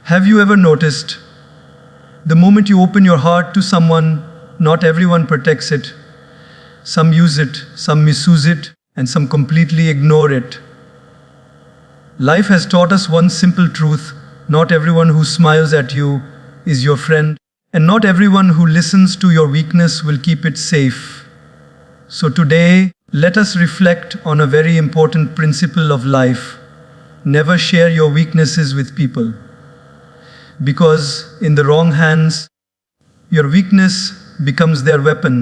Have you ever noticed the moment you open your heart to someone, not everyone protects it. Some use it, some misuse it, and some completely ignore it. Life has taught us one simple truth: not everyone who smiles at you is your friend, and not everyone who listens to your weakness will keep it safe. So today, let us reflect on a very important principle of life. Never share your weaknesses with people. Because in the wrong hands, your weakness becomes their weapon,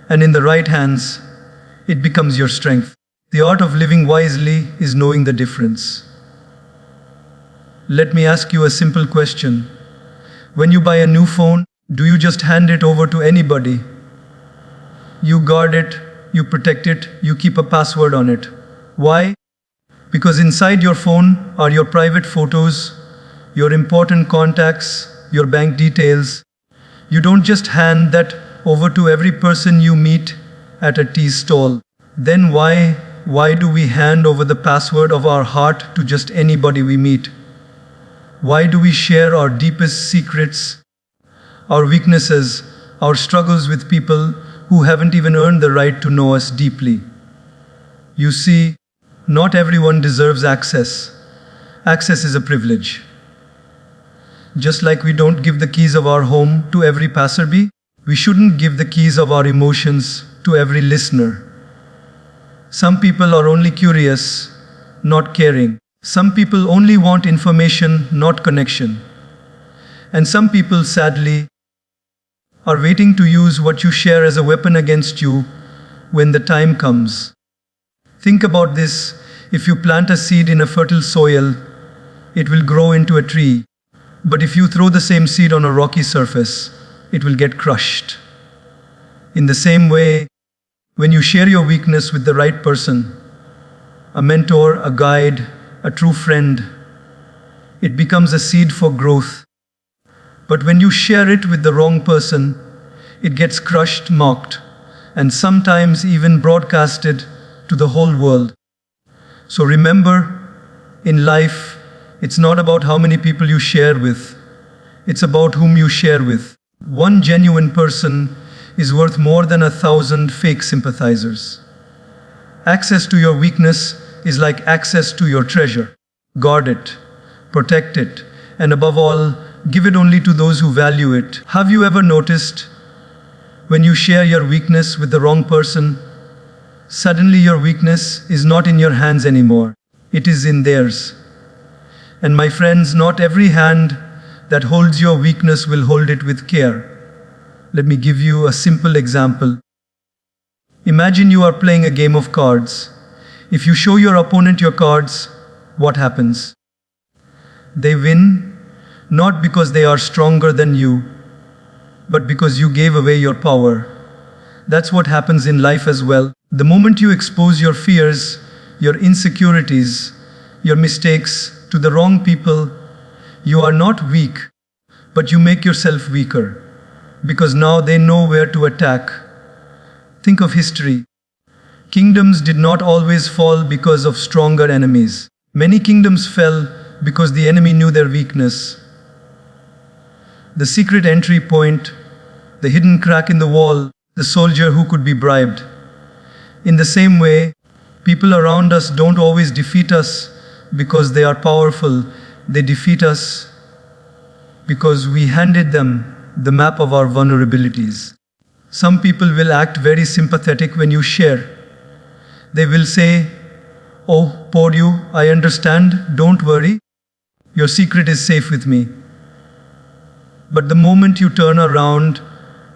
and in the right hands, it becomes your strength. The art of living wisely is knowing the difference. Let me ask you a simple question. When you buy a new phone, do you just hand it over to anybody? You guard it, you protect it, you keep a password on it. Why? Because inside your phone are your private photos, your important contacts, your bank details. You don't just hand that over to every person you meet at a tea stall. Then why do we hand over the password of our heart to just anybody we meet? Why do we share our deepest secrets, our weaknesses, our struggles with people who haven't even earned the right to know us deeply? You see, not everyone deserves access. Access is a privilege. Just like we don't give the keys of our home to every passerby, we shouldn't give the keys of our emotions to every listener. Some people are only curious, not caring. Some people only want information, not connection. And some people, sadly, are waiting to use what you share as a weapon against you when the time comes. Think about this. If you plant a seed in a fertile soil, it will grow into a tree. But if you throw the same seed on a rocky surface, it will get crushed. In the same way, when you share your weakness with the right person, a mentor, a guide, a true friend, it becomes a seed for growth. But when you share it with the wrong person, it gets crushed, mocked, and sometimes even broadcasted to the whole world. So remember, in life, it's not about how many people you share with. It's about whom you share with. One genuine person is worth more than 1,000 fake sympathizers. Access to your weakness is like access to your treasure. Guard it, protect it, and above all, give it only to those who value it. Have you ever noticed when you share your weakness with the wrong person, suddenly your weakness is not in your hands anymore. It is in theirs. And my friends, not every hand that holds your weakness will hold it with care. Let me give you a simple example. Imagine you are playing a game of cards. If you show your opponent your cards, what happens? They win, not because they are stronger than you, but because you gave away your power. That's what happens in life as well. The moment you expose your fears, your insecurities, your mistakes to the wrong people, you are not weak, but you make yourself weaker, because now they know where to attack. Think of history. Kingdoms did not always fall because of stronger enemies. Many kingdoms fell because the enemy knew their weakness. The secret entry point, the hidden crack in the wall, the soldier who could be bribed. In the same way, people around us don't always defeat us because they are powerful. They defeat us because we handed them the map of our vulnerabilities. Some people will act very sympathetic when you share. They will say, "Oh, poor you, I understand, don't worry. Your secret is safe with me." But the moment you turn around,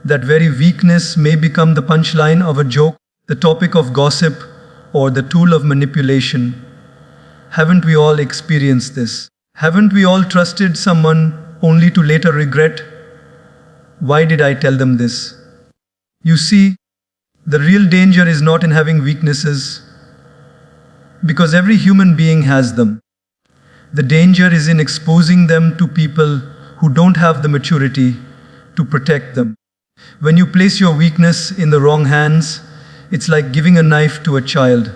that very weakness may become the punchline of a joke, the topic of gossip, or the tool of manipulation. Haven't we all experienced this? Haven't we all trusted someone only to later regret? Why did I tell them this? You see, the real danger is not in having weaknesses, because every human being has them. The danger is in exposing them to people who don't have the maturity to protect them. When you place your weakness in the wrong hands, it's like giving a knife to a child.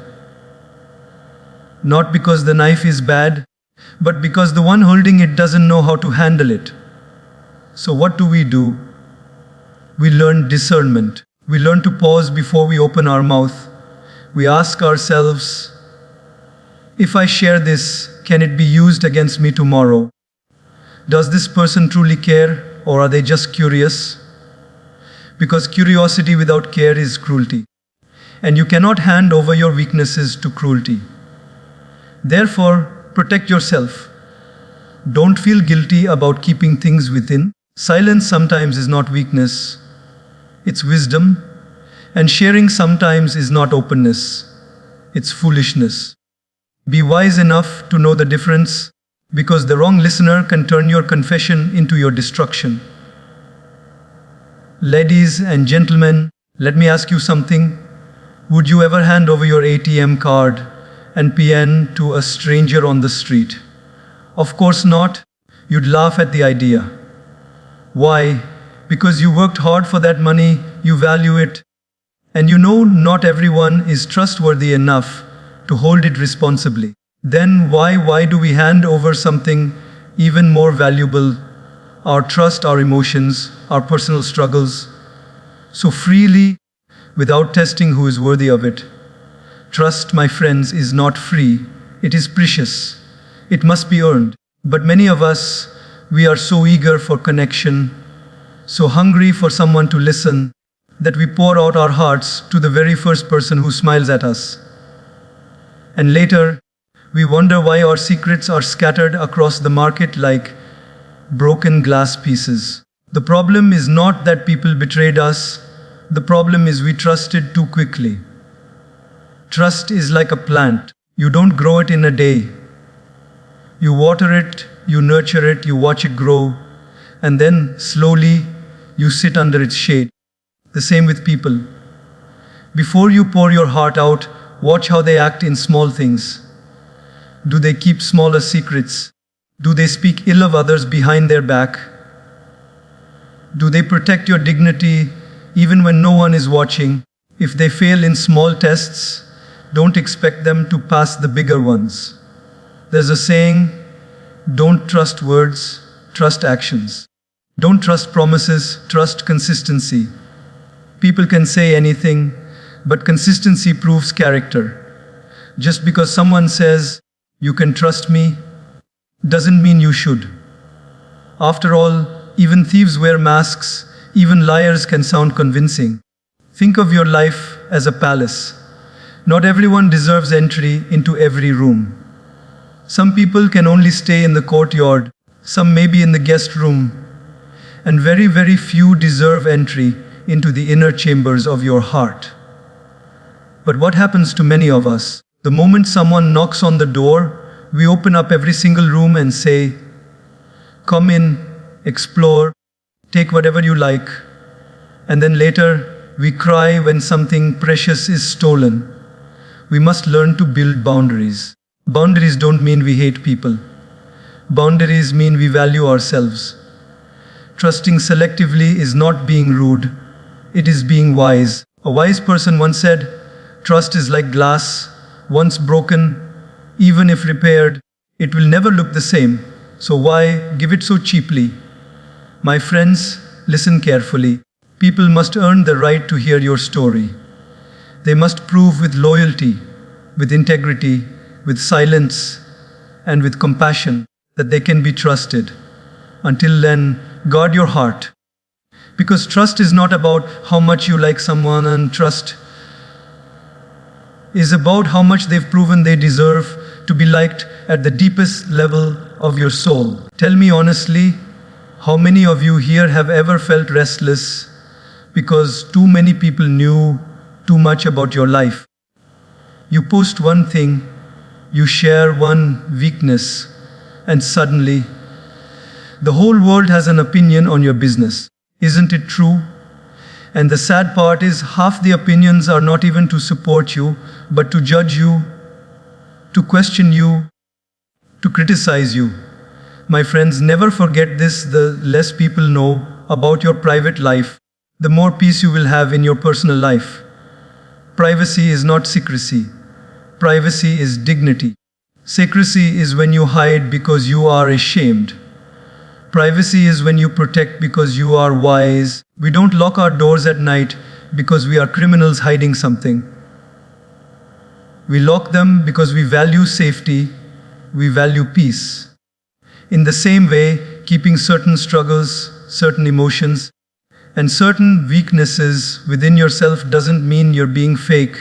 Not because the knife is bad, but because the one holding it doesn't know how to handle it. So what do? We learn discernment. We learn to pause before we open our mouth. We ask ourselves, if I share this, can it be used against me tomorrow? Does this person truly care, or are they just curious? Because curiosity without care is cruelty, and you cannot hand over your weaknesses to cruelty. Therefore, protect yourself. Don't feel guilty about keeping things within. Silence sometimes is not weakness, it's wisdom, and sharing sometimes is not openness, it's foolishness. Be wise enough to know the difference, because the wrong listener can turn your confession into your destruction. Ladies and gentlemen, let me ask you something. Would you ever hand over your ATM card and PN to a stranger on the street? Of course not. You'd laugh at the idea. Why? Because you worked hard for that money, you value it, and you know not everyone is trustworthy enough to hold it responsibly. Then why do we hand over something even more valuable, our trust, our emotions, our personal struggles, so freely without testing who is worthy of it? Trust, my friends, is not free. It is precious. It must be earned. But many of us, we are so eager for connection, so hungry for someone to listen, that we pour out our hearts to the very first person who smiles at us. And later, we wonder why our secrets are scattered across the market like broken glass pieces. The problem is not that people betrayed us. The problem is we trusted too quickly. Trust is like a plant. You don't grow it in a day. You water it, you nurture it, you watch it grow, and then slowly you sit under its shade. The same with people. Before you pour your heart out, watch how they act in small things. Do they keep smaller secrets? Do they speak ill of others behind their back? Do they protect your dignity even when no one is watching? If they fail in small tests, don't expect them to pass the bigger ones. There's a saying, don't trust words, trust actions. Don't trust promises, trust consistency. People can say anything, but consistency proves character. Just because someone says, you can trust me, doesn't mean you should. After all, even thieves wear masks, even liars can sound convincing. Think of your life as a palace. Not everyone deserves entry into every room. Some people can only stay in the courtyard, some may be in the guest room, and very, very few deserve entry into the inner chambers of your heart. But what happens to many of us? The moment someone knocks on the door, we open up every single room and say, come in, explore, take whatever you like. And then later, we cry when something precious is stolen. We must learn to build boundaries. Boundaries don't mean we hate people. Boundaries mean we value ourselves. Trusting selectively is not being rude. It is being wise. A wise person once said, trust is like glass. Once broken, even if repaired, it will never look the same. So why give it so cheaply? My friends, listen carefully. People must earn the right to hear your story. They must prove with loyalty, with integrity, with silence, and with compassion that they can be trusted. Until then, guard your heart. Because trust is not about how much you like someone, and trust is about how much they've proven they deserve to be liked at the deepest level of your soul. Tell me honestly, how many of you here have ever felt restless because too many people knew too much about your life? You post one thing, you share one weakness, and suddenly, the whole world has an opinion on your business. Isn't it true? And the sad part is, half the opinions are not even to support you, but to judge you, to question you, to criticize you. My friends, never forget this: the less people know about your private life, the more peace you will have in your personal life. Privacy is not secrecy. Privacy is dignity. Secrecy is when you hide because you are ashamed. Privacy is when you protect because you are wise. We don't lock our doors at night because we are criminals hiding something. We lock them because we value safety, we value peace. In the same way, keeping certain struggles, certain emotions, and certain weaknesses within yourself doesn't mean you're being fake.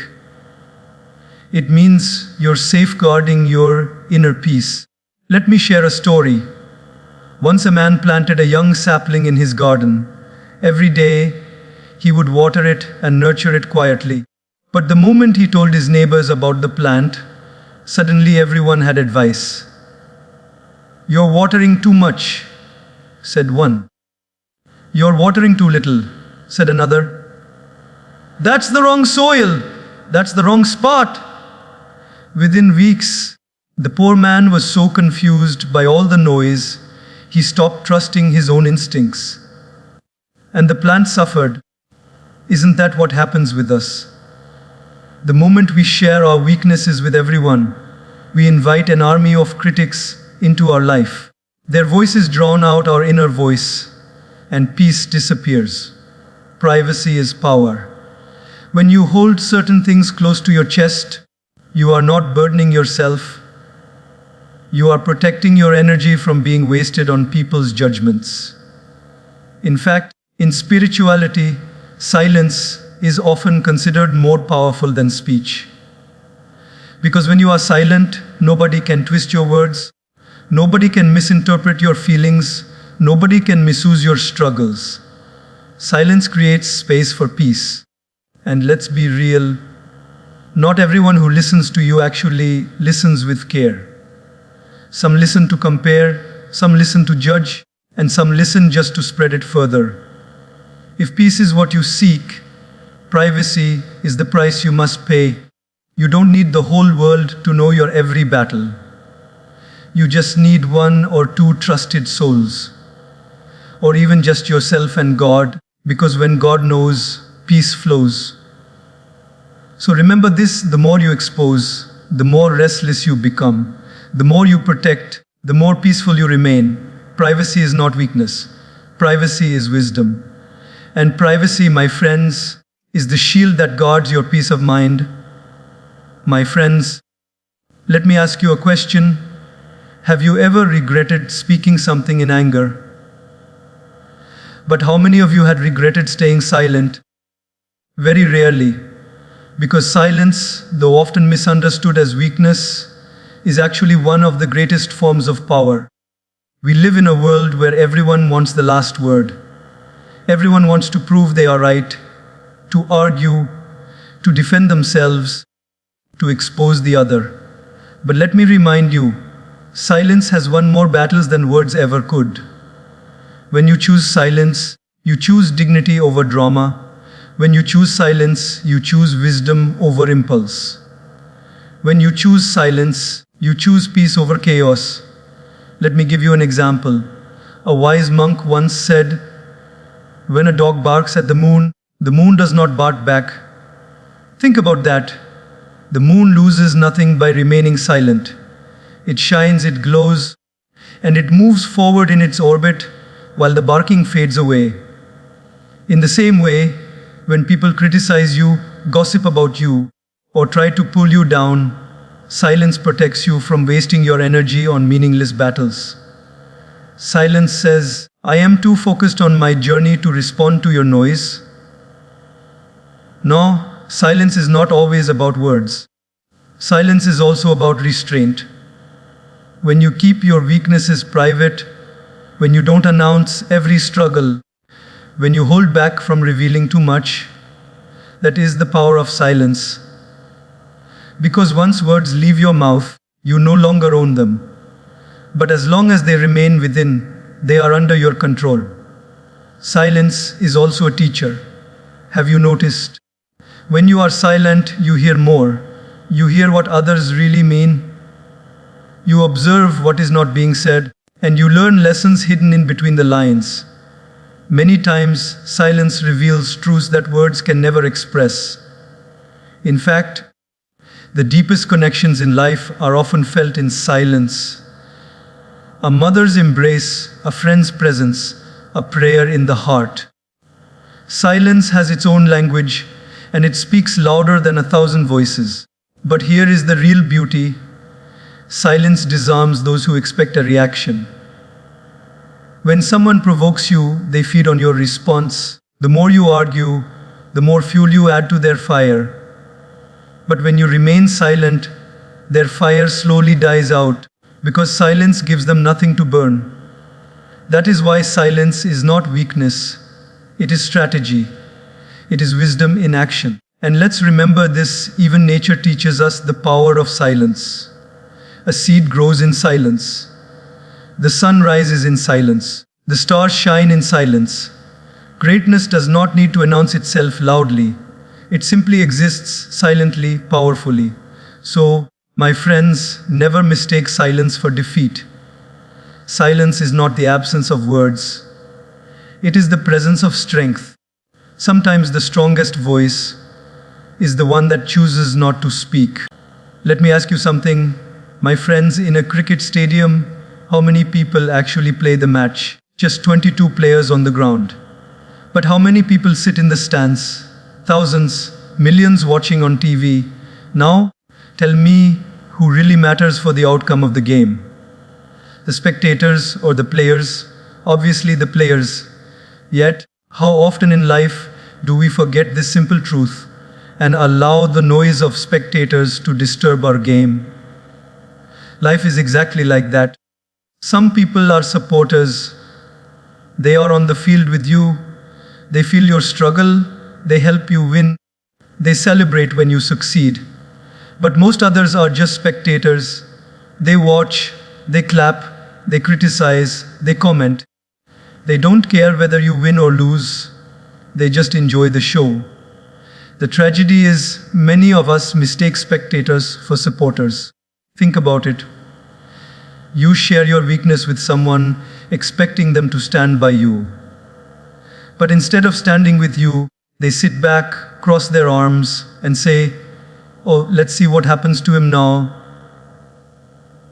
It means you're safeguarding your inner peace. Let me share a story. Once a man planted a young sapling in his garden. Every day, he would water it and nurture it quietly. But the moment he told his neighbors about the plant, suddenly everyone had advice. "You're watering too much," said one. "You're watering too little," said another. "That's the wrong soil. That's the wrong spot." Within weeks, the poor man was so confused by all the noise, he stopped trusting his own instincts. And the plant suffered. Isn't that what happens with us? The moment we share our weaknesses with everyone, we invite an army of critics into our life. Their voices drown out our inner voice, and peace disappears. Privacy is power. When you hold certain things close to your chest, you are not burdening yourself. You are protecting your energy from being wasted on people's judgments. In fact, in spirituality, silence is often considered more powerful than speech. Because when you are silent, nobody can twist your words, nobody can misinterpret your feelings, nobody can misuse your struggles. Silence creates space for peace. And let's be real, not everyone who listens to you actually listens with care. Some listen to compare, some listen to judge, and some listen just to spread it further. If peace is what you seek, privacy is the price you must pay. You don't need the whole world to know your every battle. You just need one or two trusted souls. Or even just yourself and God, because when God knows, peace flows. So remember this, the more you expose, the more restless you become. The more you protect, the more peaceful you remain. Privacy is not weakness. Privacy is wisdom. And privacy, my friends, is the shield that guards your peace of mind. My friends, let me ask you a question. Have you ever regretted speaking something in anger? But how many of you had regretted staying silent? Very rarely, because silence, though often misunderstood as weakness, is actually one of the greatest forms of power. We live in a world where everyone wants the last word. Everyone wants to prove they are right, to argue, to defend themselves, to expose the other. But let me remind you, silence has won more battles than words ever could. When you choose silence, you choose dignity over drama. When you choose silence, you choose wisdom over impulse. When you choose silence, you choose peace over chaos. Let me give you an example. A wise monk once said, "When a dog barks at the moon does not bark back." Think about that. The moon loses nothing by remaining silent. It shines, it glows, and it moves forward in its orbit while the barking fades away. In the same way, when people criticize you, gossip about you, or try to pull you down, silence protects you from wasting your energy on meaningless battles. Silence says, "I am too focused on my journey to respond to your noise." No, silence is not always about words. Silence is also about restraint. When you keep your weaknesses private, when you don't announce every struggle, when you hold back from revealing too much, that is the power of silence. Because once words leave your mouth, you no longer own them. But as long as they remain within, they are under your control. Silence is also a teacher. Have you noticed? When you are silent, you hear more. You hear what others really mean. You observe what is not being said, and you learn lessons hidden in between the lines. Many times, silence reveals truths that words can never express. In fact, The deepest connections in life are often felt in silence. A mother's embrace, a friend's presence, a prayer in the heart. Silence has its own language, and it speaks louder than 1,000 voices. But here is the real beauty. Silence disarms those who expect a reaction. When someone provokes you, they feed on your response. The more you argue, the more fuel you add to their fire. But when you remain silent, their fire slowly dies out, because silence gives them nothing to burn. That is why silence is not weakness, it is strategy. It is wisdom in action. And let's remember this, even nature teaches us the power of silence. A seed grows in silence. The sun rises in silence. The stars shine in silence. Greatness does not need to announce itself loudly. It simply exists silently, powerfully. So, my friends, never mistake silence for defeat. Silence is not the absence of words. It is the presence of strength. Sometimes the strongest voice is the one that chooses not to speak. Let me ask you something. My friends, in a cricket stadium, how many people actually play the match? Just 22 players on the ground. But how many people sit in the stands? Thousands, millions watching on TV. Now, tell me who really matters for the outcome of the game. The spectators or the players? Obviously the players. Yet, how often in life do we forget this simple truth and allow the noise of spectators to disturb our game? Life is exactly like that. Some people are supporters. They are on the field with you. They feel your struggle. They help you win. They celebrate when you succeed. But most others are just spectators. They watch, they clap, they criticize, they comment. They don't care whether you win or lose. They just enjoy the show. The tragedy is many of us mistake spectators for supporters. Think about it. You share your weakness with someone, expecting them to stand by you. But instead of standing with you, they sit back, cross their arms, and say, "Oh, let's see what happens to him now."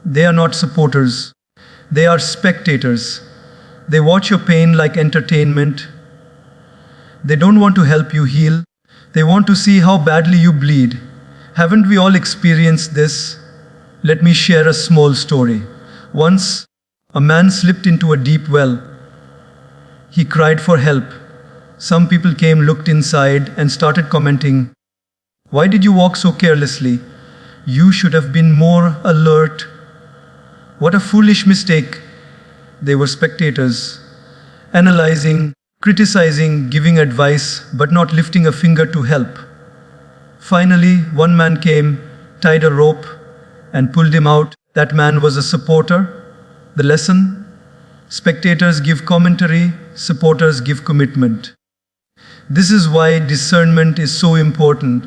They are not supporters. They are spectators. They watch your pain like entertainment. They don't want to help you heal. They want to see how badly you bleed. Haven't we all experienced this? Let me share a small story. Once, a man slipped into a deep well. He cried for help. Some people came, looked inside, and started commenting, "Why did you walk so carelessly? You should have been more alert. What a foolish mistake." They were spectators, analyzing, criticizing, giving advice, but not lifting a finger to help. Finally, one man came, tied a rope, and pulled him out. That man was a supporter. The lesson? Spectators give commentary, supporters give commitment. This is why discernment is so important.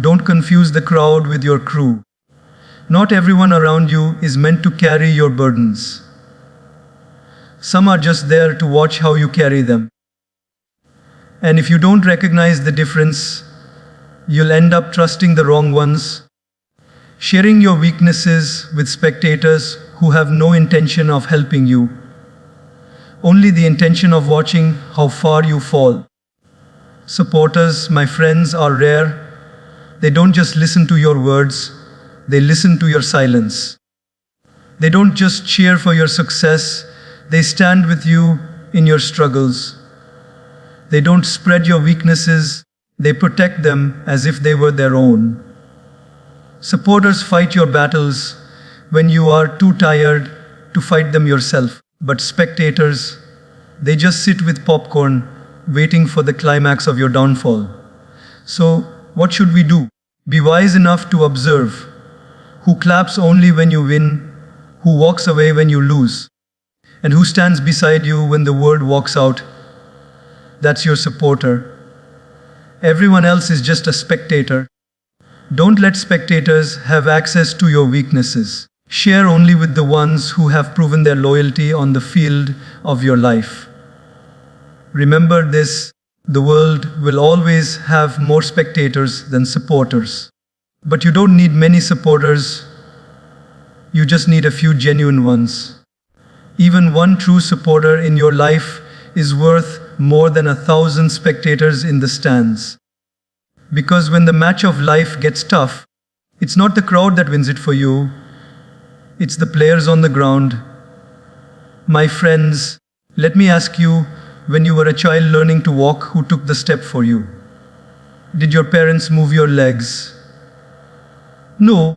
Don't confuse the crowd with your crew. Not everyone around you is meant to carry your burdens. Some are just there to watch how you carry them. And if you don't recognize the difference, you'll end up trusting the wrong ones, sharing your weaknesses with spectators who have no intention of helping you, only the intention of watching how far you fall. Supporters, my friends, are rare. They don't just listen to your words, they listen to your silence. They don't just cheer for your success, they stand with you in your struggles. They don't spread your weaknesses, they protect them as if they were their own. Supporters fight your battles when you are too tired to fight them yourself. But spectators, they just sit with popcorn, waiting for the climax of your downfall. So, what should we do? Be wise enough to observe. Who claps only when you win, who walks away when you lose, and who stands beside you when the world walks out. That's your supporter. Everyone else is just a spectator. Don't let spectators have access to your weaknesses. Share only with the ones who have proven their loyalty on the field of your life. Remember this, the world will always have more spectators than supporters. But you don't need many supporters, you just need a few genuine ones. Even one true supporter in your life is worth more than 1,000 spectators in the stands. Because when the match of life gets tough, it's not the crowd that wins it for you, it's the players on the ground. My friends, let me ask you, when you were a child learning to walk, who took the step for you? Did your parents move your legs? No,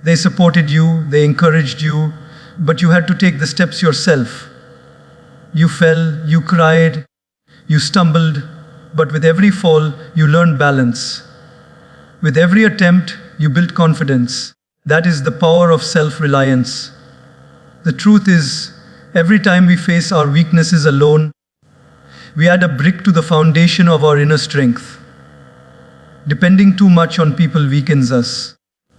they supported you, they encouraged you, but you had to take the steps yourself. You fell, you cried, you stumbled, but with every fall, you learned balance. With every attempt, you built confidence. That is the power of self-reliance. The truth is, every time we face our weaknesses alone, we add a brick to the foundation of our inner strength. Depending too much on people weakens us,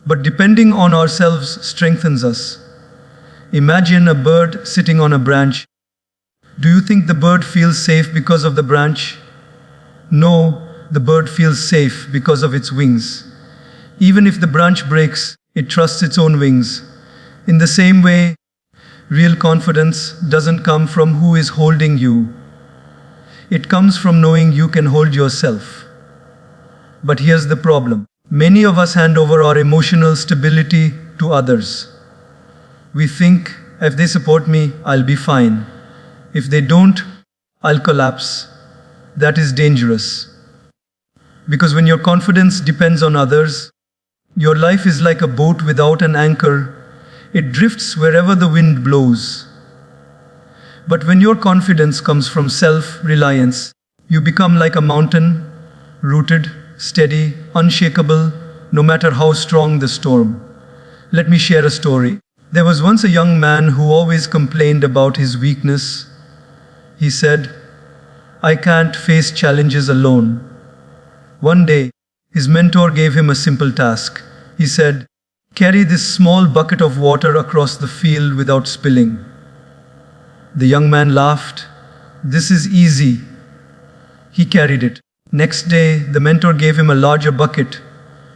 but depending on ourselves strengthens us. Imagine a bird sitting on a branch. Do you think the bird feels safe because of the branch? No, the bird feels safe because of its wings. Even if the branch breaks, it trusts its own wings. In the same way, real confidence doesn't come from who is holding you. It comes from knowing you can hold yourself. But here's the problem. Many of us hand over our emotional stability to others. We think, if they support me, I'll be fine. If they don't, I'll collapse. That is dangerous. Because when your confidence depends on others, your life is like a boat without an anchor. It drifts wherever the wind blows. But when your confidence comes from self-reliance, you become like a mountain, rooted, steady, unshakable, no matter how strong the storm. Let me share a story. There was once a young man who always complained about his weakness. He said, "I can't face challenges alone." One day, his mentor gave him a simple task. He said, "Carry this small bucket of water across the field without spilling." The young man laughed. "This is easy." He carried it. Next day, the mentor gave him a larger bucket.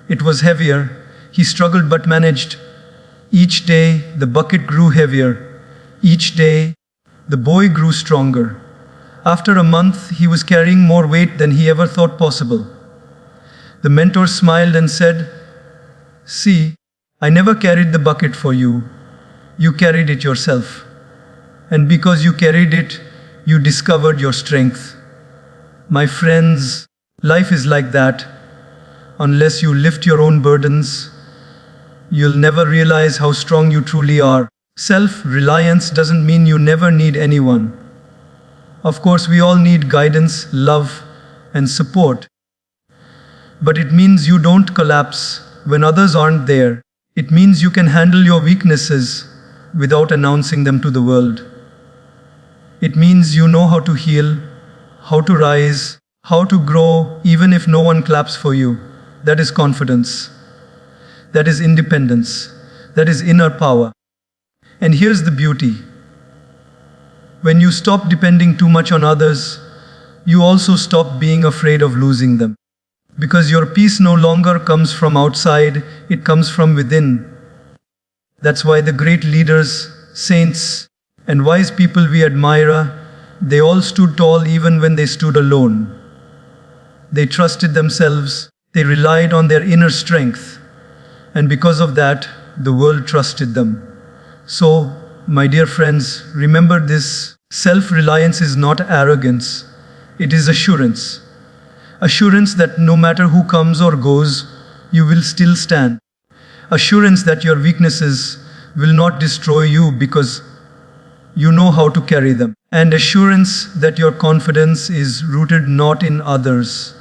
It was heavier. He struggled but managed. Each day, the bucket grew heavier. Each day, the boy grew stronger. After a month, he was carrying more weight than he ever thought possible. The mentor smiled and said, "See, I never carried the bucket for you. You carried it yourself. And because you carried it, you discovered your strength." My friends, life is like that. Unless you lift your own burdens, you'll never realize how strong you truly are. Self-reliance doesn't mean you never need anyone. Of course, we all need guidance, love, and support. But it means you don't collapse when others aren't there. It means you can handle your weaknesses without announcing them to the world. It means you know how to heal, how to rise, how to grow, even if no one claps for you. That is confidence. That is independence. That is inner power. And here's the beauty. When you stop depending too much on others, you also stop being afraid of losing them. Because your peace no longer comes from outside, it comes from within. That's why the great leaders, saints, and wise people we admire, they all stood tall even when they stood alone. They trusted themselves, they relied on their inner strength, and because of that, the world trusted them. So, my dear friends, remember this: self-reliance is not arrogance, it is assurance. Assurance that no matter who comes or goes, you will still stand. Assurance that your weaknesses will not destroy you because you know how to carry them. And assurance that your confidence is rooted not in others,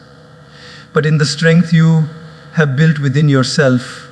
but in the strength you have built within yourself.